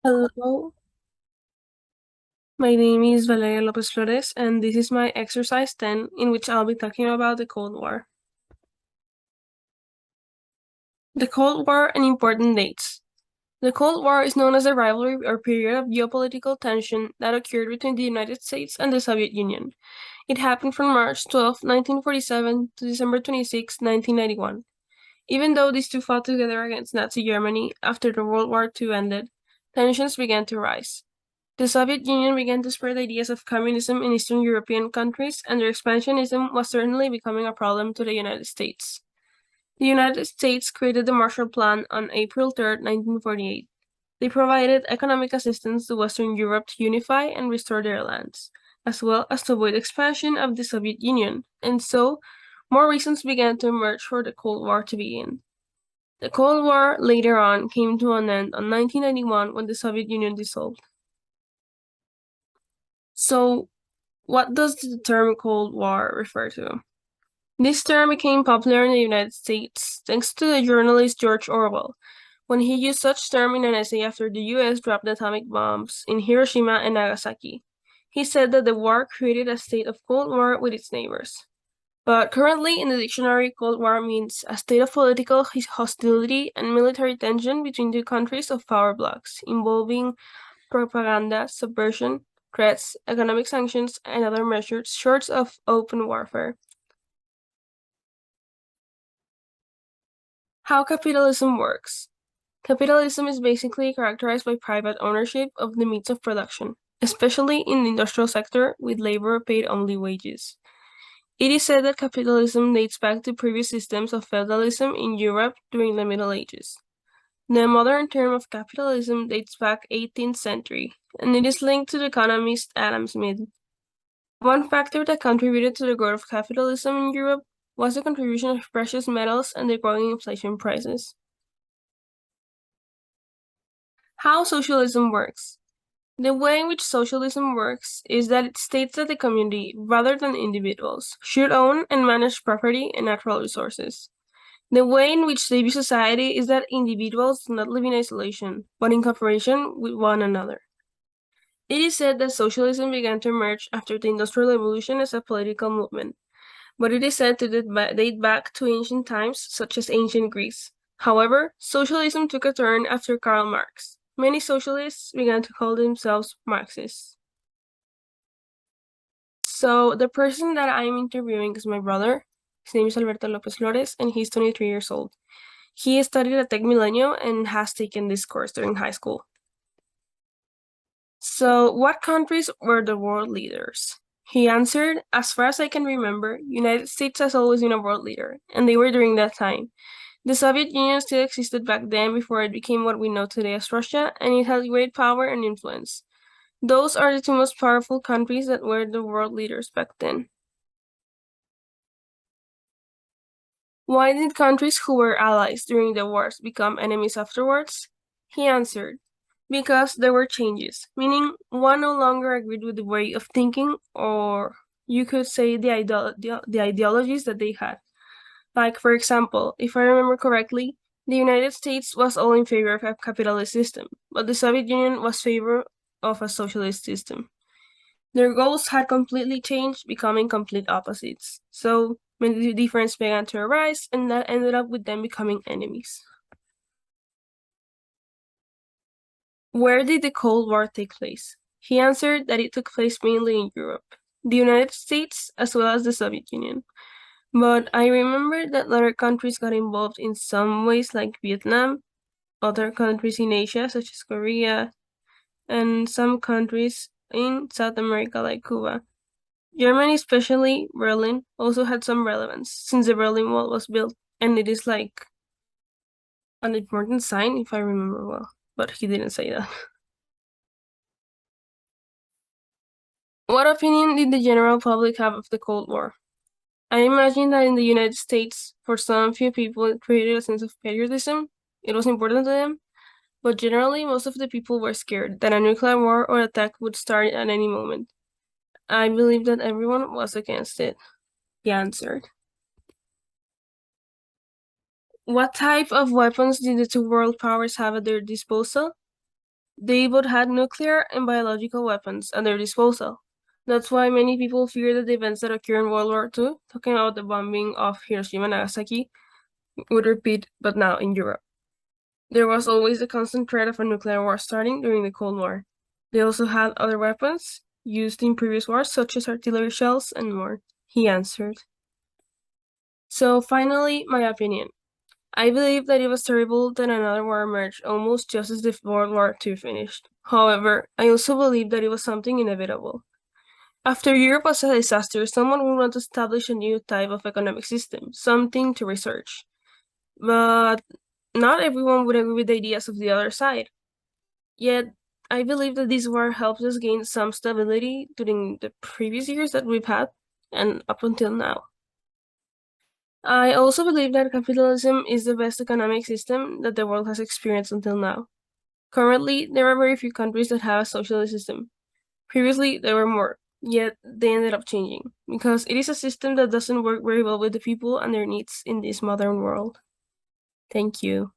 Hello, my name is Valeria Lopez Flores, and this is my exercise 10, in which I'll be talking about the Cold War. The Cold War and important dates. The Cold War is known as a rivalry or period of geopolitical tension that occurred between the United States and the Soviet Union. It happened from March 12, 1947 to December 26, 1991. Even though these two fought together against Nazi Germany after the World War II ended, tensions began to rise. The Soviet Union began to spread ideas of communism in Eastern European countries, and their expansionism was certainly becoming a problem to the United States. The United States created the Marshall Plan on April 3, 1948. They provided economic assistance to Western Europe to unify and restore their lands, as well as to avoid expansion of the Soviet Union, and so more reasons began to emerge for the Cold War to begin. The Cold War later on came to an end on 1991 when the Soviet Union dissolved. So, what does the term Cold War refer to? This term became popular in the United States thanks to the journalist George Orwell, when he used such term in an essay after the US dropped atomic bombs in Hiroshima and Nagasaki. He said that the war created a state of Cold War with its neighbors. But currently, in the dictionary, Cold War means a state of political hostility and military tension between two countries of power blocs, involving propaganda, subversion, threats, economic sanctions, and other measures short of open warfare. How capitalism works. Capitalism is basically characterized by private ownership of the means of production, especially in the industrial sector with labor paid only wages. It is said that capitalism dates back to previous systems of feudalism in Europe during the Middle Ages. The modern term of capitalism dates back 18th century, and it is linked to the economist Adam Smith. One factor that contributed to the growth of capitalism in Europe was the contribution of precious metals and the growing inflation prices. How socialism works. The way in which socialism works is that it states that the community, rather than individuals, should own and manage property and natural resources. The way in which they view society is that individuals do not live in isolation, but in cooperation with one another. It is said that socialism began to emerge after the Industrial Revolution as a political movement, but it is said to date back to ancient times, such as ancient Greece. However, socialism took a turn after Karl Marx. Many socialists began to call themselves Marxists. So, the person that I'm interviewing is my brother. His name is Alberto Lopez Flores, and he's 23 years old. He studied at Tech Milenio and has taken this course during high school. So, what countries were the world leaders? He answered, as far as I can remember, United States has always been a world leader, and they were during that time. The Soviet Union still existed back then before it became what we know today as Russia, and it had great power and influence. Those are the two most powerful countries that were the world leaders back then. Why did countries who were allies during the wars become enemies afterwards? He answered, because there were changes, meaning one no longer agreed with the way of thinking, or you could say the ideologies that they had. Like, for example, if I remember correctly, the United States was all in favor of a capitalist system, but the Soviet Union was favor of a socialist system. Their goals had completely changed, becoming complete opposites. So, many differences began to arise, and that ended up with them becoming enemies. Where did the Cold War take place? He answered that it took place mainly in Europe, the United States, as well as the Soviet Union. But I remember that other countries got involved in some ways, like Vietnam, other countries in Asia, such as Korea, and some countries in South America, like Cuba. Germany, especially Berlin, also had some relevance since the Berlin Wall was built, and it is like an important sign, if I remember well. But he didn't say that. What opinion did the general public have of the Cold War? I imagine that in the United States, for some few people, it created a sense of patriotism. It was important to them, but generally, most of the people were scared that a nuclear war or attack would start at any moment. I believe that everyone was against it. He answered. What type of weapons did the two world powers have at their disposal? They both had nuclear and biological weapons at their disposal. That's why many people fear that the events that occurred in World War II, talking about the bombing of Hiroshima and Nagasaki, would repeat, but now in Europe. There was always the constant threat of a nuclear war starting during the Cold War. They also had other weapons used in previous wars, such as artillery shells and more, he answered. So finally, my opinion. I believe that it was terrible that another war emerged almost just as the World War II finished. However, I also believe that it was something inevitable. After Europe was a disaster, someone would want to establish a new type of economic system, something to research. But not everyone would agree with the ideas of the other side. Yet, I believe that this war helps us gain some stability during the previous years that we've had and up until now. I also believe that capitalism is the best economic system that the world has experienced until now. Currently, there are very few countries that have a socialist system. Previously, there were more, yet they ended up changing, because it is a system that doesn't work very well with the people and their needs in this modern world. Thank you.